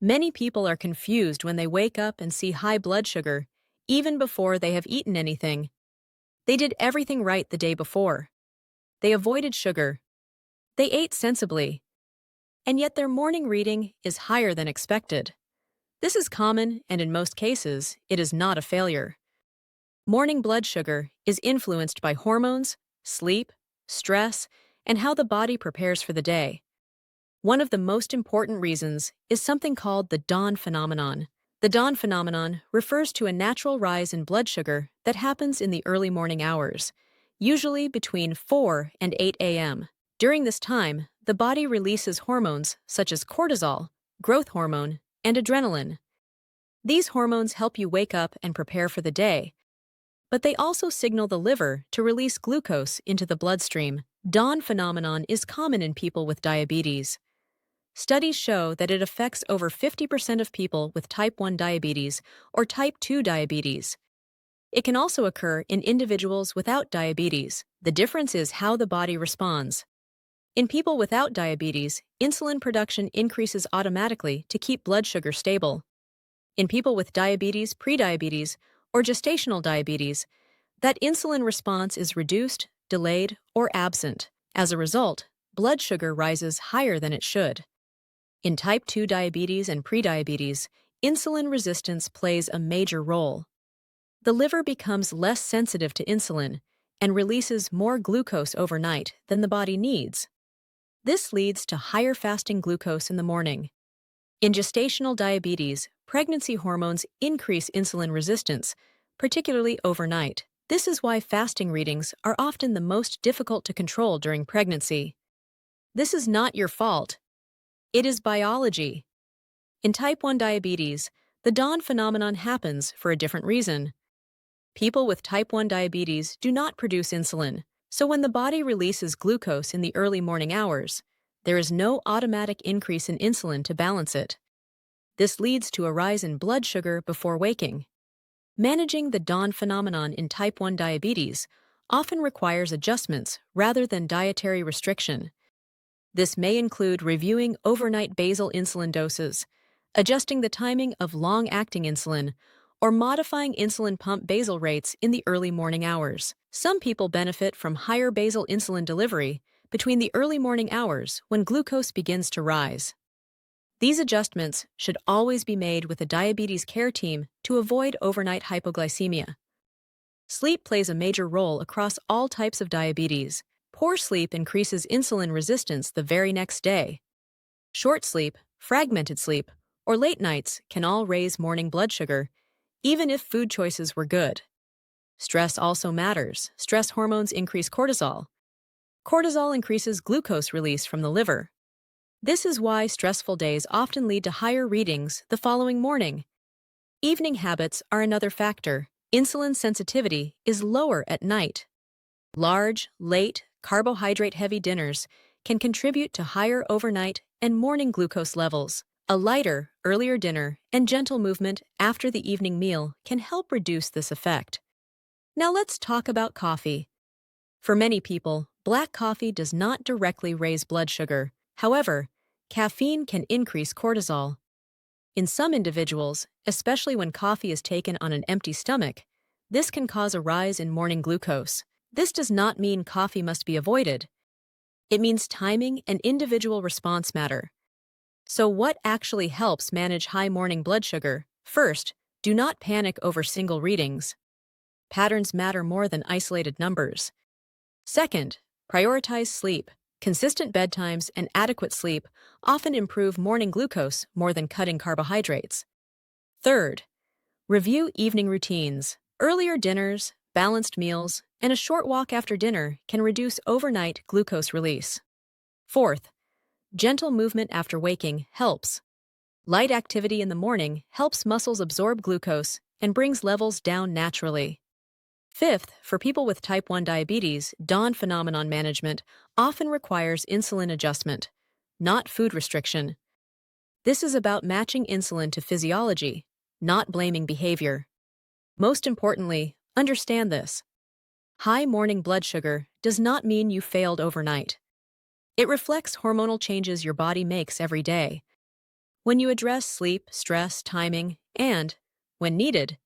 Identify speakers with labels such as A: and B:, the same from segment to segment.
A: Many people are confused when they wake up and see high blood sugar, even before they have eaten anything. They did everything right the day before. They avoided sugar. They ate sensibly. And yet their morning reading is higher than expected. This is common, and in most cases, it is not a failure. Morning blood sugar is influenced by hormones, sleep, stress, and how the body prepares for the day. One of the most important reasons is something called the dawn phenomenon. The dawn phenomenon refers to a natural rise in blood sugar that happens in the early morning hours, usually between 4 and 8 a.m. During this time, the body releases hormones such as cortisol, growth hormone, and adrenaline. These hormones help you wake up and prepare for the day, but they also signal the liver to release glucose into the bloodstream. Dawn phenomenon is common in people with diabetes. Studies show that it affects over 50% of people with type 1 diabetes or type 2 diabetes. It can also occur in individuals without diabetes. The difference is how the body responds. In people without diabetes, insulin production increases automatically to keep blood sugar stable. In people with diabetes, prediabetes, or gestational diabetes, that insulin response is reduced, delayed, or absent. As a result, blood sugar rises higher than it should. In type 2 diabetes and prediabetes, insulin resistance plays a major role. The liver becomes less sensitive to insulin and releases more glucose overnight than the body needs. This leads to higher fasting glucose in the morning. In gestational diabetes, pregnancy hormones increase insulin resistance, particularly overnight. This is why fasting readings are often the most difficult to control during pregnancy. This is not your fault. It is biology. In type 1 diabetes, the dawn phenomenon happens for a different reason. People with type 1 diabetes do not produce insulin, so when the body releases glucose in the early morning hours, there is no automatic increase in insulin to balance it. This leads to a rise in blood sugar before waking. Managing the dawn phenomenon in type 1 diabetes often requires adjustments rather than dietary restriction. This may include reviewing overnight basal insulin doses, adjusting the timing of long-acting insulin, or modifying insulin pump basal rates in the early morning hours. Some people benefit from higher basal insulin delivery between the early morning hours when glucose begins to rise. These adjustments should always be made with a diabetes care team to avoid overnight hypoglycemia. Sleep plays a major role across all types of diabetes. Poor sleep increases insulin resistance the very next day. Short sleep, fragmented sleep, or late nights can all raise morning blood sugar, even if food choices were good. Stress also matters. Stress hormones increase cortisol. Cortisol increases glucose release from the liver. This is why stressful days often lead to higher readings the following morning. Evening habits are another factor. Insulin sensitivity is lower at night. Large, late, carbohydrate-heavy dinners can contribute to higher overnight and morning glucose levels. A lighter, earlier dinner and gentle movement after the evening meal can help reduce this effect. Now let's talk about coffee. For many people, black coffee does not directly raise blood sugar. However, caffeine can increase cortisol. In some individuals, especially when coffee is taken on an empty stomach, this can cause a rise in morning glucose. This does not mean coffee must be avoided. It means timing and individual response matter. So what actually helps manage high morning blood sugar? First, do not panic over single readings. Patterns matter more than isolated numbers. Second, prioritize sleep. Consistent bedtimes and adequate sleep often improve morning glucose more than cutting carbohydrates. Third, review evening routines. Earlier dinners, balanced meals, and a short walk after dinner can reduce overnight glucose release. Fourth, gentle movement after waking helps. Light activity in the morning helps muscles absorb glucose and brings levels down naturally. Fifth, for people with type 1 diabetes, dawn phenomenon management often requires insulin adjustment, not food restriction. This is about matching insulin to physiology, not blaming behavior. Most importantly, understand this. High morning blood sugar does not mean you failed overnight. It reflects hormonal changes your body makes every day. When you address sleep, stress, timing, and, when needed,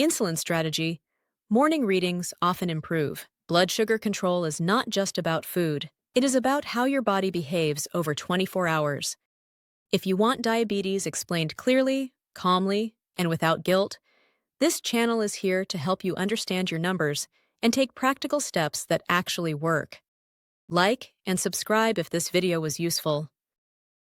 A: insulin strategy, morning readings often improve. Blood sugar control is not just about food. It is about how your body behaves over 24 hours. If you want diabetes explained clearly, calmly, and without guilt, this channel is here to help you understand your numbers and take practical steps that actually work. Like and subscribe if this video was useful.